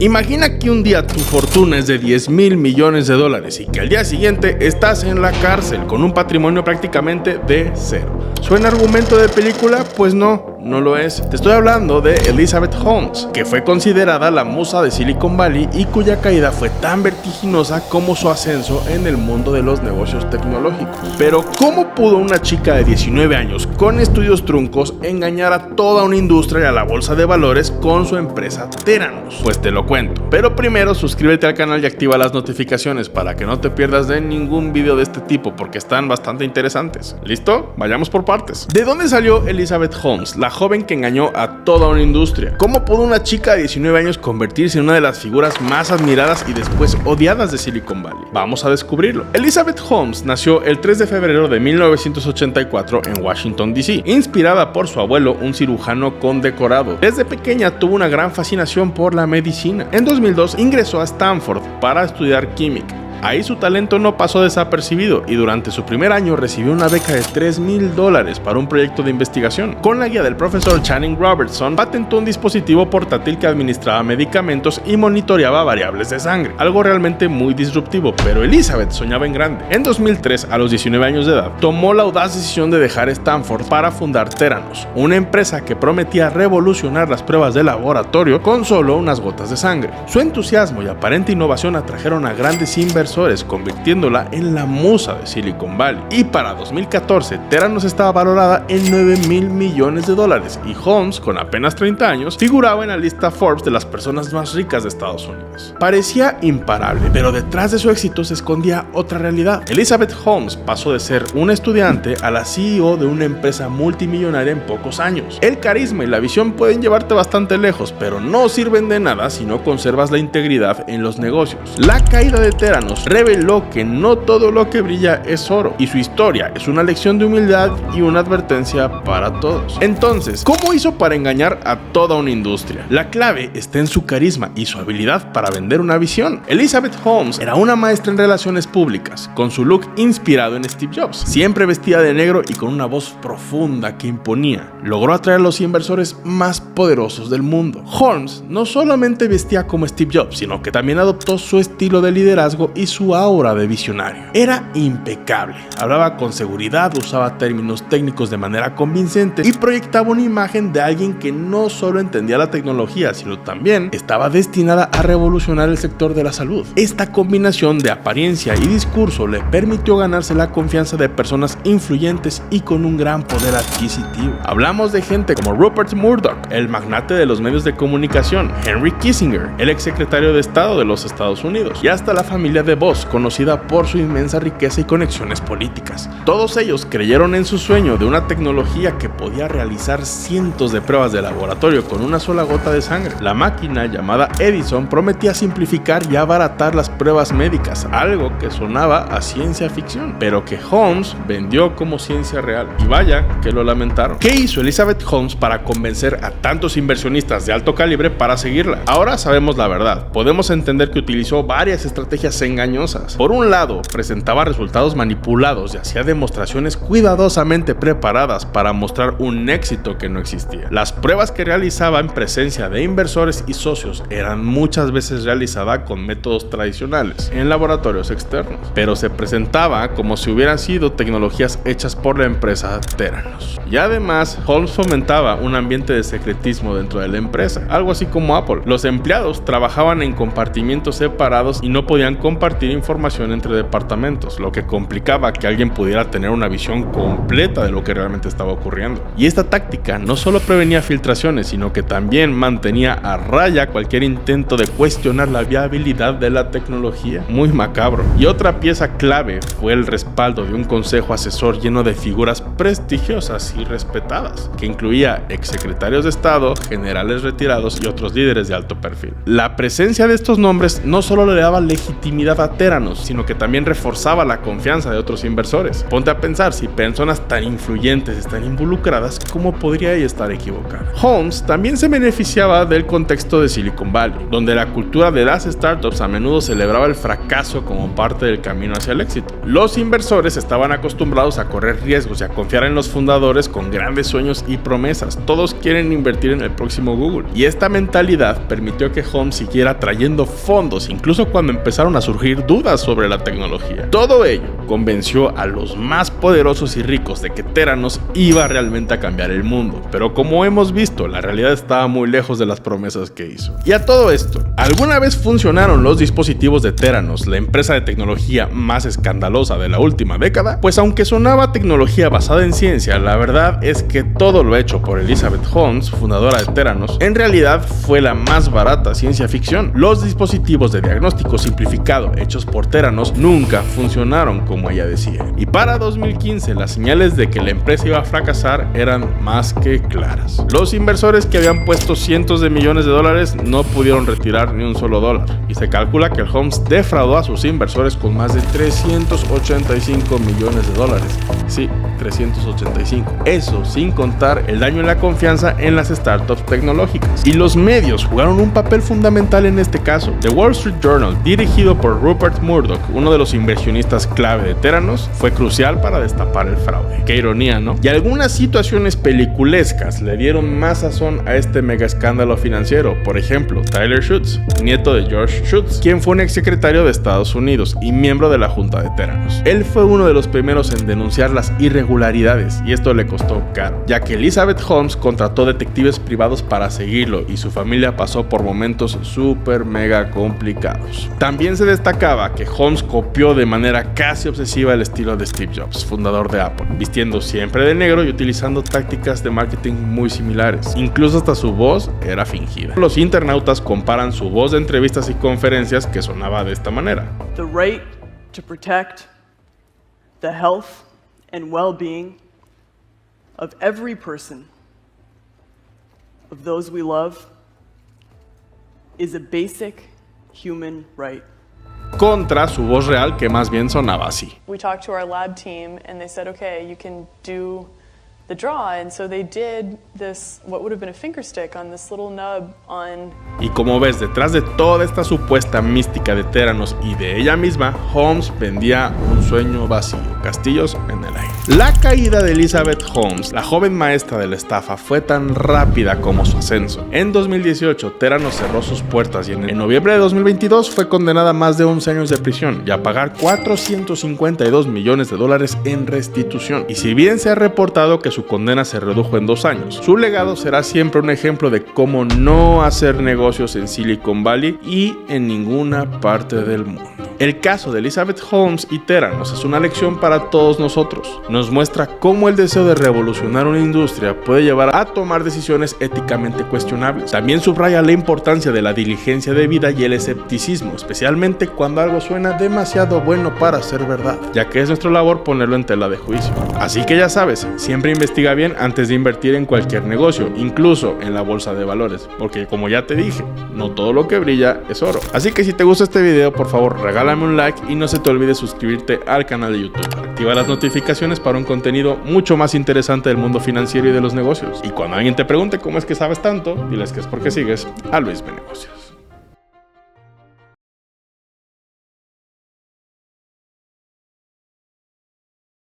Imagina que un día tu fortuna es de 10,000 millones de dólares y que al día siguiente estás en la cárcel con un patrimonio prácticamente de cero. ¿Suena argumento de película? Pues no lo es. Te estoy hablando de Elizabeth Holmes, que fue considerada la musa de Silicon Valley y cuya caída fue tan vertiginosa como su ascenso en el mundo de los negocios tecnológicos. Pero ¿cómo pudo una chica de 19 años con estudios truncos engañar a toda una industria y a la bolsa de valores con su empresa Theranos? Pues te lo cuento. Pero primero suscríbete al canal y activa las notificaciones para que no te pierdas de ningún video de este tipo porque están bastante interesantes. ¿Listo? Vayamos por partes. ¿De dónde salió Elizabeth Holmes, la joven que engañó a toda una industria? ¿Cómo pudo una chica de 19 años convertirse en una de las figuras más admiradas y después odiadas de Silicon Valley? Vamos a descubrirlo. Elizabeth Holmes nació el 3 de febrero de 1984 en Washington, D.C., inspirada por su abuelo, un cirujano condecorado. Desde pequeña tuvo una gran fascinación por la medicina. En 2002 ingresó a Stanford para estudiar química. Ahí su talento no pasó desapercibido y durante su primer año recibió una beca de $3,000 para un proyecto de investigación. Con la guía del profesor Channing Robertson, patentó un dispositivo portátil que administraba medicamentos y monitoreaba variables de sangre, algo realmente muy disruptivo, pero Elizabeth soñaba en grande. En 2003, a los 19 años de edad, tomó la audaz decisión de dejar Stanford para fundar Theranos, una empresa que prometía revolucionar las pruebas de laboratorio con solo unas gotas de sangre. Su entusiasmo y aparente innovación atrajeron a grandes inversores, convirtiéndola en la musa de Silicon Valley. Y para 2014, Theranos estaba valorada en $9,000 millones y Holmes, con apenas 30 años, figuraba en la lista Forbes de las personas más ricas de Estados Unidos. Parecía imparable, pero detrás de su éxito se escondía otra realidad. Elizabeth Holmes pasó de ser una estudiante a la CEO de una empresa multimillonaria en pocos años. El carisma y la visión pueden llevarte bastante lejos, pero no sirven de nada si no conservas la integridad en los negocios. La caída de Theranos reveló que no todo lo que brilla es oro, y su historia es una lección de humildad y una advertencia para todos. Entonces, ¿cómo hizo para engañar a toda una industria? La clave está en su carisma y su habilidad para vender una visión. Elizabeth Holmes era una maestra en relaciones públicas, con su look inspirado en Steve Jobs, siempre vestida de negro y con una voz profunda que imponía. Logró atraer a los inversores más poderosos del mundo. Holmes no solamente vestía como Steve Jobs, sino que también adoptó su estilo de liderazgo y su aura de visionario. Era impecable, hablaba con seguridad, usaba términos técnicos de manera convincente y proyectaba una imagen de alguien que no solo entendía la tecnología, sino también estaba destinada a revolucionar el sector de la salud. Esta combinación de apariencia y discurso le permitió ganarse la confianza de personas influyentes y con un gran poder adquisitivo. Hablamos de gente como Rupert Murdoch, el magnate de los medios de comunicación, Henry Kissinger, el exsecretario de Estado de los Estados Unidos, y hasta la familia de Voss, conocida por su inmensa riqueza y conexiones políticas. Todos ellos creyeron en su sueño de una tecnología que podía realizar cientos de pruebas de laboratorio con una sola gota de sangre. La máquina llamada Edison prometía simplificar y abaratar las pruebas médicas, algo que sonaba a ciencia ficción, pero que Holmes vendió como ciencia real. Y vaya que lo lamentaron. ¿Qué hizo Elizabeth Holmes para convencer a tantos inversionistas de alto calibre para seguirla? Ahora sabemos la verdad. Podemos entender que utilizó varias estrategias engañosas. Por un lado, presentaba resultados manipulados y hacía demostraciones cuidadosamente preparadas para mostrar un éxito que no existía. Las pruebas que realizaba en presencia de inversores y socios eran muchas veces realizadas con métodos tradicionales, en laboratorios externos, pero se presentaba como si hubieran sido tecnologías hechas por la empresa Theranos. Y además, Holmes fomentaba un ambiente de secretismo dentro de la empresa, algo así como Apple. Los empleados trabajaban en compartimientos separados y no podían compartir información entre departamentos, lo que complicaba que alguien pudiera tener una visión completa de lo que realmente estaba ocurriendo. Y esta táctica no solo prevenía filtraciones, sino que también mantenía a raya cualquier intento de cuestionar la viabilidad de la tecnología. Muy macabro. Y otra pieza clave fue el respaldo de un consejo asesor lleno de figuras prestigiosas y respetadas, que incluía exsecretarios de Estado, generales retirados y otros líderes de alto perfil. La presencia de estos nombres no solo le daba legitimidad a Theranos, sino que también reforzaba la confianza de otros inversores. Ponte a pensar, si personas tan influyentes están involucradas, ¿cómo podría ella estar equivocada? Holmes también se beneficiaba del contexto de Silicon Valley, donde la cultura de las startups a menudo celebraba el fracaso como parte del camino hacia el éxito. Los inversores estaban acostumbrados a correr riesgos y a confiar en los fundadores con grandes sueños y promesas. Todos quieren invertir en el próximo Google. Y esta mentalidad permitió que Holmes siguiera trayendo fondos, incluso cuando empezaron a surgir dudas sobre la tecnología. Todo ello convenció a los más poderosos y ricos de que Theranos iba realmente a cambiar el mundo. Pero como hemos visto, la realidad estaba muy lejos de las promesas que hizo. Y a todo esto, ¿alguna vez funcionaron los dispositivos de Theranos, la empresa de tecnología más escandalosa de la última década? Pues aunque sonaba tecnología basada en ciencia, la verdad es que todo lo hecho por Elizabeth Holmes, fundadora de Theranos, en realidad fue la más barata ciencia ficción. Los dispositivos de diagnóstico simplificado hechos por Theranos nunca funcionaron como ella decía. Y para 2015 las señales de que la empresa iba a fracasar eran más que claras. Los inversores que habían puesto cientos de millones de dólares no pudieron retirar ni un solo dólar. Y se calcula que Holmes defraudó a sus inversores con más de 385 millones de dólares. Sí, 385. Eso sin contar el daño en la confianza en las startups tecnológicas. Y los medios jugaron un papel fundamental en este caso. The Wall Street Journal, dirigido por Rupert Murdoch, uno de los inversionistas clave de Theranos, fue crucial para destapar el fraude. Qué ironía, ¿no? Y algunas situaciones peliculescas le dieron más sazón a este mega escándalo financiero. Por ejemplo, Tyler Schultz, nieto de George Schultz, quien fue un exsecretario de Estados Unidos y miembro de la junta de Theranos. Él fue uno de los primeros en denunciar las irregularidades y esto le costó caro, ya que Elizabeth Holmes contrató detectives privados para seguirlo y su familia pasó por momentos súper mega complicados. También se destacaba que Holmes copió de manera casi obsesiva el estilo de Steve Jobs, fundador de Apple, vistiendo siempre de negro y utilizando tácticas de marketing muy similares. Incluso hasta su voz era fingida. Los internautas comparan su voz de entrevistas y conferencias que sonaba de esta manera. The right to protect the health and well-being of every person, of those we love, is a basic human right. Contra su voz real, que más bien sonaba así. We talked to our lab team and they said, okay, you can do the draw, and so they did this, what would have been a finger stick on this little nub on... Y como ves, detrás de toda esta supuesta mística de Theranos y de ella misma, Holmes vendía un sueño vacío, castillos en el aire. La caída de Elizabeth Holmes, la joven maestra de la estafa, fue tan rápida como su ascenso. En 2018, Theranos cerró sus puertas y en noviembre de 2022 fue condenada a más de 11 años de prisión y a pagar 452 millones de dólares en restitución. Y si bien se ha reportado que su condena se redujo en 2 años, su legado será siempre un ejemplo de cómo no hacer negocios en Silicon Valley y en ninguna parte del mundo. El caso de Elizabeth Holmes y Theranos es una lección para todos nosotros. Nos muestra cómo el deseo de revolucionar una industria puede llevar a tomar decisiones éticamente cuestionables. También subraya la importancia de la diligencia debida y el escepticismo, especialmente cuando algo suena demasiado bueno para ser verdad, ya que es nuestra labor ponerlo en tela de juicio. Así que ya sabes, siempre investiga bien antes de invertir en cualquier negocio, incluso en la bolsa de valores, porque como ya te dije, no todo lo que brilla es oro. Así que si te gusta este video, por favor regálame un like y no se te olvide suscribirte al canal de YouTube. Activa las notificaciones para un contenido mucho más interesante del mundo financiero y de los negocios. Y cuando alguien te pregunte cómo es que sabes tanto, diles que es porque sigues a Luis B Negocios.